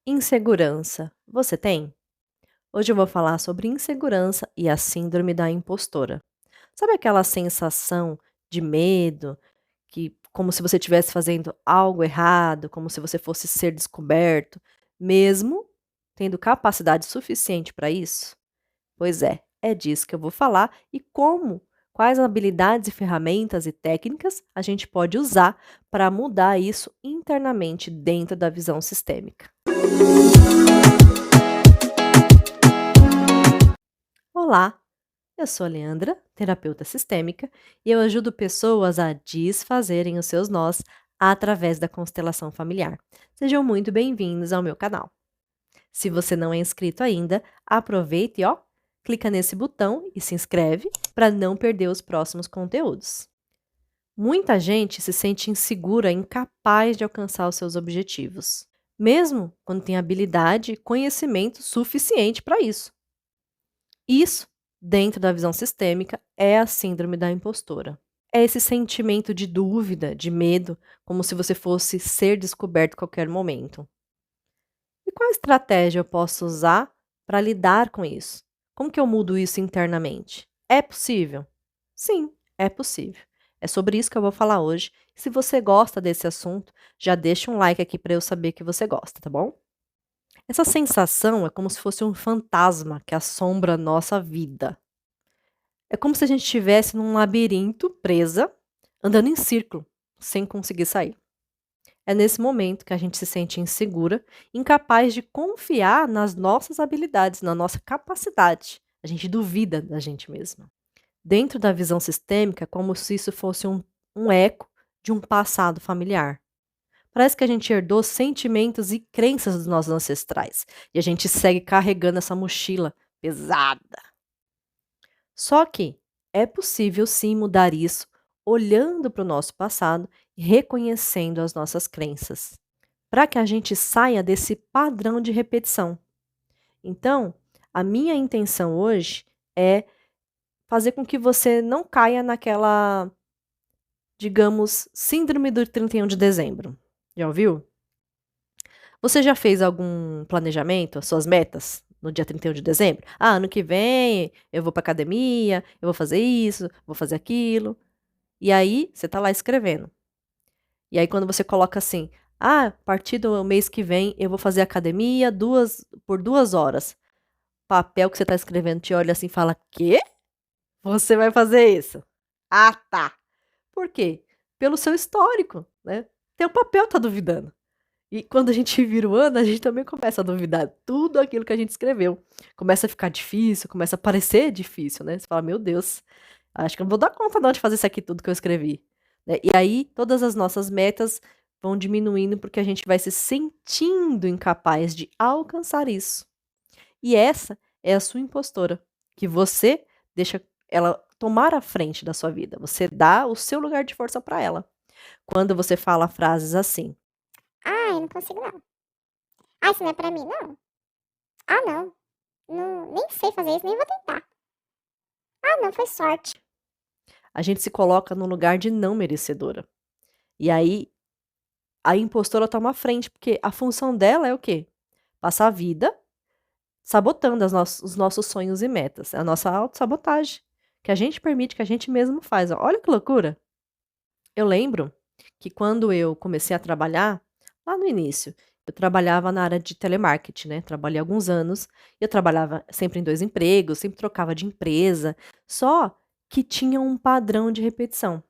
Insegurança. Você tem? Hoje eu vou falar sobre insegurança e a síndrome da impostora. Sabe aquela sensação de medo, que como se você estivesse fazendo algo errado, como se você fosse ser descoberto, mesmo tendo capacidade suficiente para isso? Pois é disso que eu vou falar e quais habilidades e ferramentas e técnicas a gente pode usar para mudar isso internamente dentro da visão sistêmica. Olá, eu sou a Leandra, terapeuta sistêmica, e eu ajudo pessoas a desfazerem os seus nós através da constelação familiar. Sejam muito bem-vindos ao meu canal. Se você não é inscrito ainda, aproveita e clica nesse botão e se inscreve para não perder os próximos conteúdos. Muita gente se sente insegura, incapaz de alcançar os seus objetivos, mesmo quando tem habilidade e conhecimento suficiente para isso. Isso, dentro da visão sistêmica, é a síndrome da impostora. É esse sentimento de dúvida, de medo, como se você fosse ser descoberto a qualquer momento. E qual estratégia eu posso usar para lidar com isso? Como que eu mudo isso internamente? É possível? Sim, é possível. É sobre isso que eu vou falar hoje. Se você gosta desse assunto, já deixa um like aqui para eu saber que você gosta, tá bom? Essa sensação é como se fosse um fantasma que assombra a nossa vida. É como se a gente estivesse num labirinto, presa, andando em círculo, sem conseguir sair. É nesse momento que a gente se sente insegura, incapaz de confiar nas nossas habilidades, na nossa capacidade. A gente duvida da gente mesma. Dentro da visão sistêmica, é como se isso fosse um eco de um passado familiar. Parece que a gente herdou sentimentos e crenças dos nossos ancestrais. E a gente segue carregando essa mochila pesada. Só que é possível sim mudar isso olhando para o nosso passado e reconhecendo as nossas crenças, para que a gente saia desse padrão de repetição. Então, a minha intenção hoje é fazer com que você não caia naquela, digamos, síndrome do 31 de dezembro. Já ouviu? Você já fez algum planejamento, as suas metas no dia 31 de dezembro? Ah, ano que vem eu vou para academia, eu vou fazer isso, vou fazer aquilo. E aí, você tá lá escrevendo. E aí, quando você coloca assim: "Ah, a partir do mês que vem eu vou fazer academia por 2 horas". Papel que você tá escrevendo te olha assim e fala: "Quê? Você vai fazer isso?". "Ah, tá". Por quê? Pelo seu histórico, né. Teu papel tá duvidando. E quando a gente vira o ano, a gente também começa a duvidar tudo aquilo que a gente escreveu. Começa a ficar difícil, começa a parecer difícil, né. Você fala: "Meu Deus, acho que eu não vou dar conta não de fazer isso aqui tudo que eu escrevi", né. E aí todas as nossas metas vão diminuindo, porque a gente vai se sentindo incapaz de alcançar isso. E essa é a sua impostora, que você deixa ela tomar a frente da sua vida. Você dá o seu lugar de força para ela. Quando você fala frases assim: "Ai, não consigo não. Ah, isso não é pra mim não. Ah, não. Não, nem sei fazer isso, nem vou tentar. Ah, não, foi sorte". a gente se coloca no lugar de não merecedora. E aí a impostora toma a frente, porque a função dela é o quê? Passar a vida sabotando os nossos sonhos e metas. É a nossa autossabotagem, que a gente permite, que a gente mesmo faz. Olha que loucura! Eu lembro que quando eu comecei a trabalhar, lá no início, eu trabalhava na área de telemarketing, né? Trabalhei alguns anos, eu trabalhava sempre em 2 empregos, sempre trocava de empresa, só que tinha um padrão de repetição.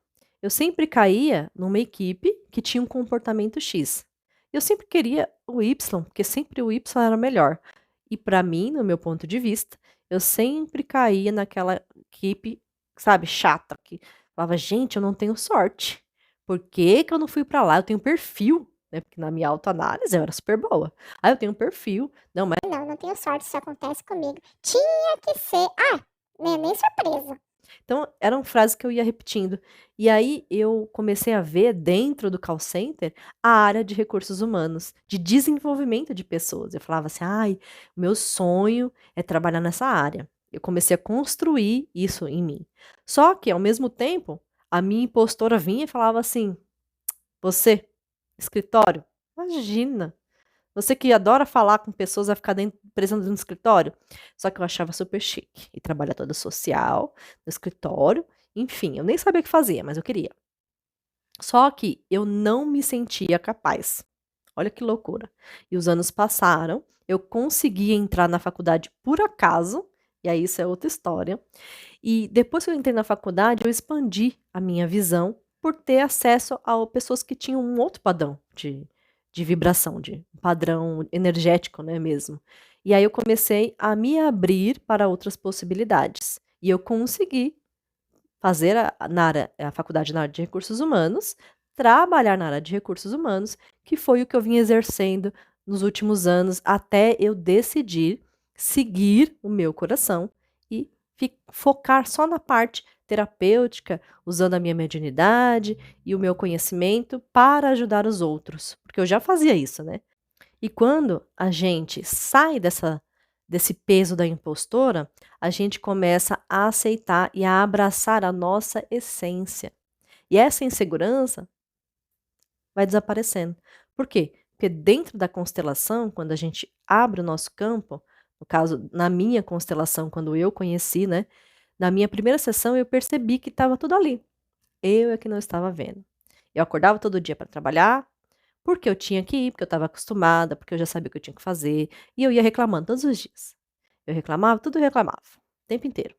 Eu sempre caía numa equipe que tinha um comportamento X. Eu sempre queria o Y, porque sempre o Y era melhor. E para mim, no meu ponto de vista, eu sempre caía naquela equipe, sabe, chata, que falava: "Gente, eu não tenho sorte. Por que que eu não fui pra lá? Eu tenho perfil", né, porque na minha autoanálise eu era super boa. "Ah, eu tenho perfil. Não, mas". Não, não tenho sorte, isso acontece comigo. Tinha que ser. Ah, né, nem surpresa. Então, eram frases que eu ia repetindo. E aí eu comecei a ver dentro do call center a área de recursos humanos, de desenvolvimento de pessoas. Eu falava assim: "Ai, o meu sonho é trabalhar nessa área". Eu comecei a construir isso em mim. Só que, ao mesmo tempo, a minha impostora vinha e falava assim: "Você, escritório, imagina. Você que adora falar com pessoas, vai ficar preso dentro do escritório? Só que eu achava super chique. E trabalhar toda social, no escritório, enfim, eu nem sabia o que fazia, mas eu queria. Só que eu não me sentia capaz. Olha que loucura. E os anos passaram, eu consegui entrar na faculdade por acaso, e aí isso é outra história. E depois que eu entrei na faculdade, eu expandi a minha visão por ter acesso a pessoas que tinham um outro padrão de vibração, de um padrão energético, né, mesmo. E aí eu comecei a me abrir para outras possibilidades. E eu consegui fazer a faculdade na área de recursos humanos, trabalhar na área de recursos humanos, que foi o que eu vim exercendo nos últimos anos, até eu decidir seguir o meu coração e focar só na parte terapêutica, usando a minha mediunidade e o meu conhecimento para ajudar os outros, porque eu já fazia isso, né? E quando a gente sai desse peso da impostora, a gente começa a aceitar e a abraçar a nossa essência. E essa insegurança vai desaparecendo. Por quê? Porque dentro da constelação, quando a gente abre o nosso campo, no caso, na minha constelação, quando eu conheci, né? Na minha primeira sessão, eu percebi que estava tudo ali. Eu é que não estava vendo. Eu acordava todo dia para trabalhar, porque eu tinha que ir, porque eu estava acostumada, porque eu já sabia o que eu tinha que fazer, e eu ia reclamando todos os dias. Eu reclamava, tudo eu reclamava, o tempo inteiro.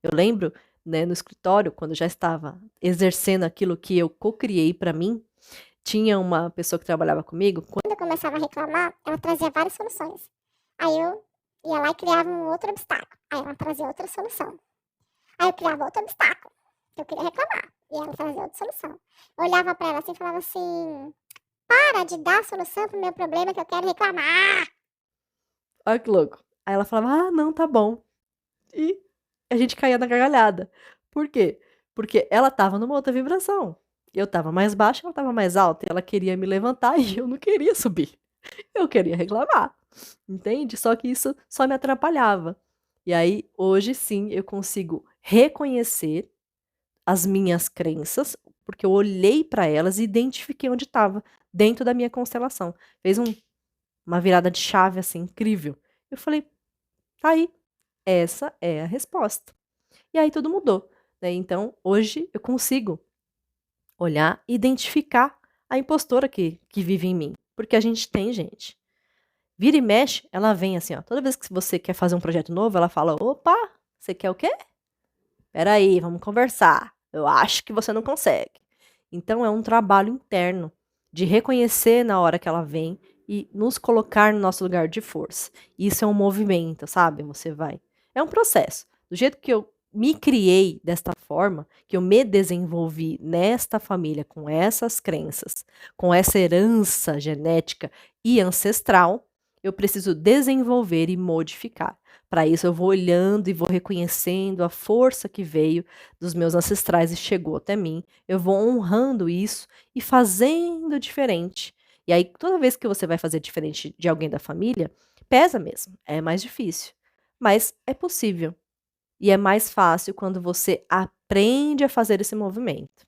Eu lembro, né, no escritório, quando eu já estava exercendo aquilo que eu co-criei para mim, tinha uma pessoa que trabalhava comigo. Quando eu começava a reclamar, ela trazia várias soluções. Aí eu ia lá e criava um outro obstáculo. Aí ela trazia outra solução. Aí eu criava outro obstáculo, que eu queria reclamar. E ela trazia outra solução. Eu olhava pra ela assim e falava assim: para de dar solução pro meu problema que eu quero reclamar. Olha que louco. Aí ela falava, ah, não, tá bom. E a gente caía na gargalhada. Por quê? Porque ela estava numa outra vibração. Eu estava mais baixa, ela estava mais alta. E ela queria me levantar e eu não queria subir. Eu queria reclamar. Entende? Só que isso só me atrapalhava. E aí, hoje sim, eu consigo reconhecer as minhas crenças, porque eu olhei para elas e identifiquei onde estava, dentro da minha constelação. Fez uma virada de chave assim incrível. Eu falei, tá aí, essa é a resposta. E aí tudo mudou, né? Então, hoje eu consigo olhar e identificar a impostora que vive em mim. Porque a gente tem, gente. Vira e mexe, ela vem assim, ó. Toda vez que você quer fazer um projeto novo, ela fala: opa, você quer o quê? Peraí, vamos conversar. Eu acho que você não consegue. Então, é um trabalho interno de reconhecer na hora que ela vem e nos colocar no nosso lugar de força. Isso é um movimento, sabe? Você vai. É um processo. Do jeito que eu me criei desta forma, que eu me desenvolvi nesta família, com essas crenças, com essa herança genética e ancestral, eu preciso desenvolver e modificar. Para isso, eu vou olhando e vou reconhecendo a força que veio dos meus ancestrais e chegou até mim. Eu vou honrando isso e fazendo diferente. E aí, toda vez que você vai fazer diferente de alguém da família, pesa mesmo. É mais difícil. Mas é possível. E é mais fácil quando você aprende a fazer esse movimento.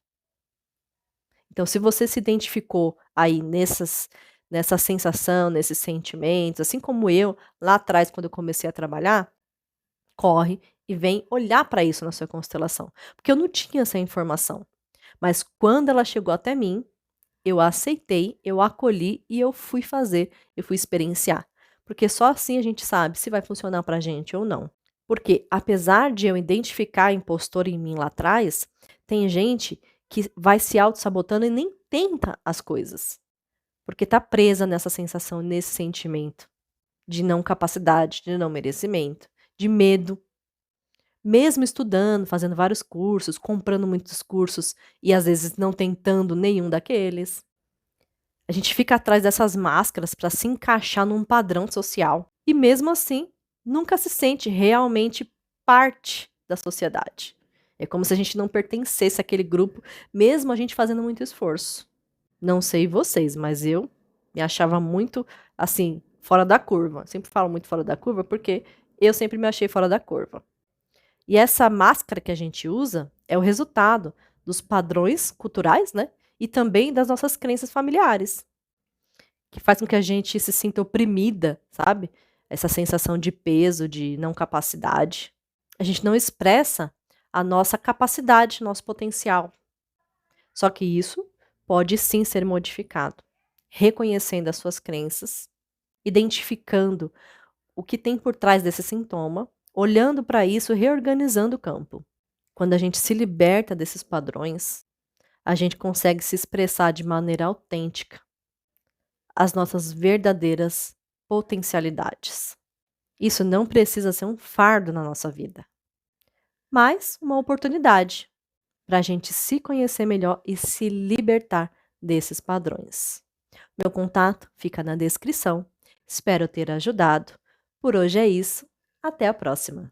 Então, se você se identificou aí nessa sensação, nesses sentimentos, assim como eu, lá atrás, quando eu comecei a trabalhar, corre e vem olhar para isso na sua constelação. Porque eu não tinha essa informação. Mas quando ela chegou até mim, eu a aceitei, eu a acolhi e eu fui fazer, eu fui experienciar. Porque só assim a gente sabe se vai funcionar pra gente ou não. Porque apesar de eu identificar a impostora em mim lá atrás, tem gente que vai se auto-sabotando e nem tenta as coisas. Porque tá presa nessa sensação, nesse sentimento de não capacidade, de não merecimento, de medo. Mesmo estudando, fazendo vários cursos, comprando muitos cursos e às vezes não tentando nenhum daqueles. A gente fica atrás dessas máscaras para se encaixar num padrão social. E mesmo assim, nunca se sente realmente parte da sociedade. É como se a gente não pertencesse àquele grupo, mesmo a gente fazendo muito esforço. Não sei vocês, mas eu me achava muito, assim, fora da curva. Sempre falo muito fora da curva porque eu sempre me achei fora da curva. E essa máscara que a gente usa é o resultado dos padrões culturais, né? E também das nossas crenças familiares. que faz com que a gente se sinta oprimida, sabe? Essa sensação de peso, de não capacidade. A gente não expressa a nossa capacidade, nosso potencial. Só que isso pode sim ser modificado, reconhecendo as suas crenças, identificando o que tem por trás desse sintoma, olhando para isso, reorganizando o campo. Quando a gente se liberta desses padrões, a gente consegue se expressar de maneira autêntica as nossas verdadeiras potencialidades. Isso não precisa ser um fardo na nossa vida, mas uma oportunidade para a gente se conhecer melhor e se libertar desses padrões. Meu contato fica na descrição. Espero ter ajudado. Por hoje é isso. Até a próxima!